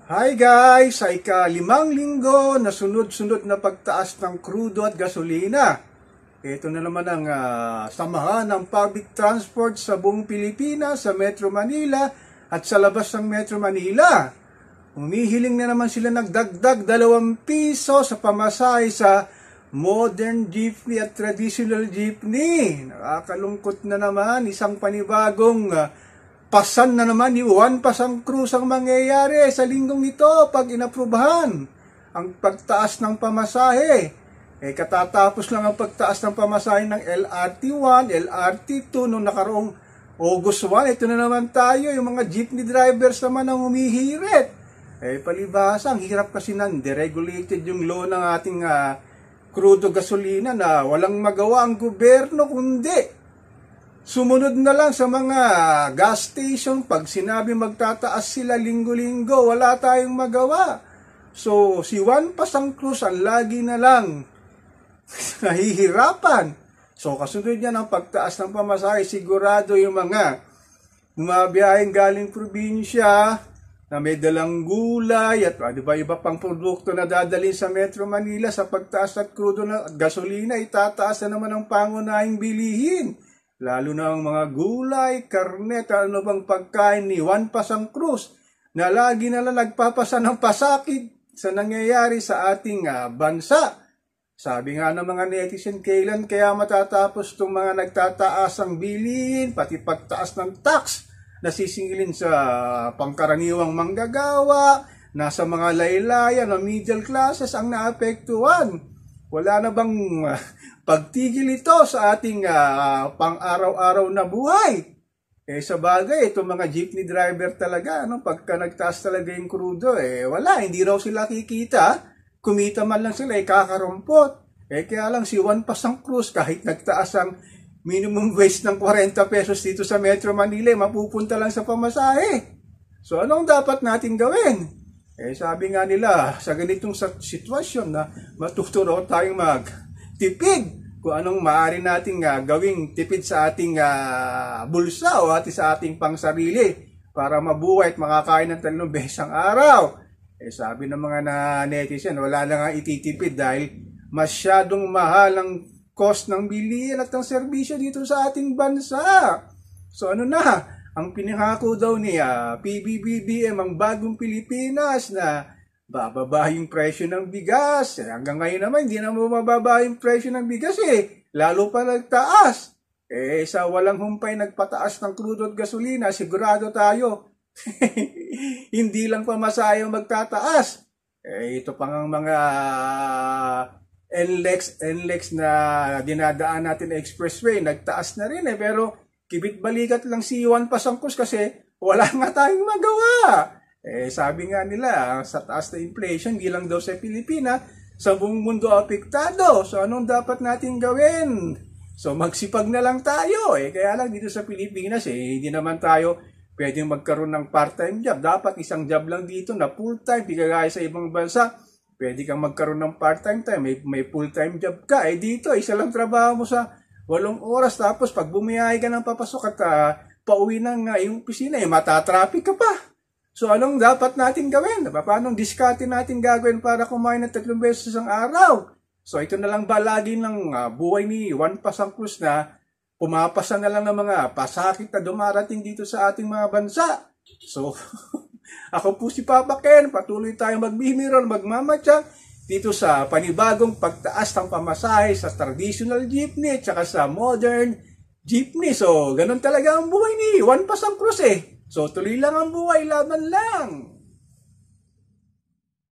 Hi guys! Sa ika-5 linggo na sunod-sunod na pagtaas ng krudo at gasolina. Ito na naman ang samahan ng public transport sa buong Pilipinas, sa Metro Manila at sa labas ng Metro Manila. Humihiling na naman sila nagdagdag 2 piso sa pamasahe sa modern jeepney at traditional jeepney. Nakakalungkot na naman, isang panibagong pasan na naman ni Juan Pasang Cruz ang mangyayari sa linggong ito pag inaprubahan ang pagtaas ng pamasahe. Katatapos lang ang pagtaas ng pamasahe ng LRT1, LRT2 noong nakaraong August 1. Ito na naman tayo, yung mga jeepney drivers naman ang humihirit. Palibhasa, ang hirap kasi ng deregulated yung law ng ating crudo gasolina na walang magawa ang gobyerno kundi sumunod na lang sa mga gas station. Pag sinabi magtataas sila linggo-linggo, wala tayong magawa. So, si Juan Pasang Cruz ang lagi na lang nahihirapan. So, kasunod niya ng pagtaas ng pamasahe, sigurado yung mga bumabiyaheng galing probinsya na may dalang gulay at iba pang produkto na dadalhin sa Metro Manila sa pagtaas at crudo na gasolina, itataas na naman ang pangunahing bilihin. Lalo na ang mga gulay, karne, ano bang pagkain ni Juan Pasang Cruz na lagi na lang nagpapasa ng pasakit sa nangyayari sa ating bansa. Sabi nga ng mga netizen, kailan kaya matatapos itong mga nagtataas ang bilihin, pati pagtaas ng tax na sisingilin sa pangkaraniwang manggagawa, nasa mga laylayan o middle classes ang naapektuhan. Wala na bang pagtigil ito sa ating pang-araw-araw na buhay? Sa bagay, itong mga jeepney driver talaga, pagka nagtaas talaga yung crudo, wala, hindi raw sila kikita. Kumita man lang sila, kakarumpot. Kaya lang si Juan Pasang Cruz, kahit nagtaas ang minimum wage ng 40 pesos dito sa Metro Manila, mapupunta lang sa pamasahe. So anong dapat natin gawin? Sabi nga nila, sa ganitong sitwasyon na matuturo tayong magtipid kung anong maaari nating gawing tipid sa ating bulsa o sa ating pangsarili para mabuhay at makakain ng 3 beses ang araw. Sabi ng mga netizen, wala na nga ititipid dahil masyadong mahal ang cost ng bilihin at ng serbisyo dito sa ating bansa. So ano na? Ang pinangako daw ni PBBM ang bagong Pilipinas na bababa yung presyo ng bigas. Hanggang ngayon naman, hindi na mababa yung presyo ng bigas lalo pa nagtaas. Sa walang humpay nagpataas ng crudo at gasolina, sigurado tayo, hindi lang pamasahe ang magtataas. Ito pang ang mga NLEX na dinadaan natin expressway, nagtaas na rin pero kibit-balikat lang si Juan Pasang Cruz kasi wala nga tayong magawa. Sabi nga nila, sa taas na inflation, hindi lang daw sa Pilipinas, sa buong mundo apektado. So anong dapat natin gawin? So magsipag na lang tayo. Kaya lang dito sa Pilipinas, hindi naman tayo pwedeng magkaroon ng part-time job. Dapat isang job lang dito na full-time. Di kagaya sa ibang bansa, pwede kang magkaroon ng part-time time. May full-time job ka. Dito, isa lang trabaho mo sa 8 oras, tapos pag bumiyahe ka ng papasok at pauwi ng iyong opisina, matatraffic ka pa. So anong dapat natin gawin? Paano diskarte natin gagawin para kumain ng 3 beses ang araw? So ito na lang ba lagi ng buhay ni Juan Pasang Cruz na pumapasa na lang ng mga pasakit na dumarating dito sa ating mga bansa? So ako po si Papa Ken, patuloy tayong magbihimiron, magmamatyak dito sa panibagong pagtaas ng pamasahe sa traditional jeepney at saka sa modern jeepney. So, ganun talaga ang buhay ni Juan Pasang Cruz So, tuloy lang ang buhay, laban lang.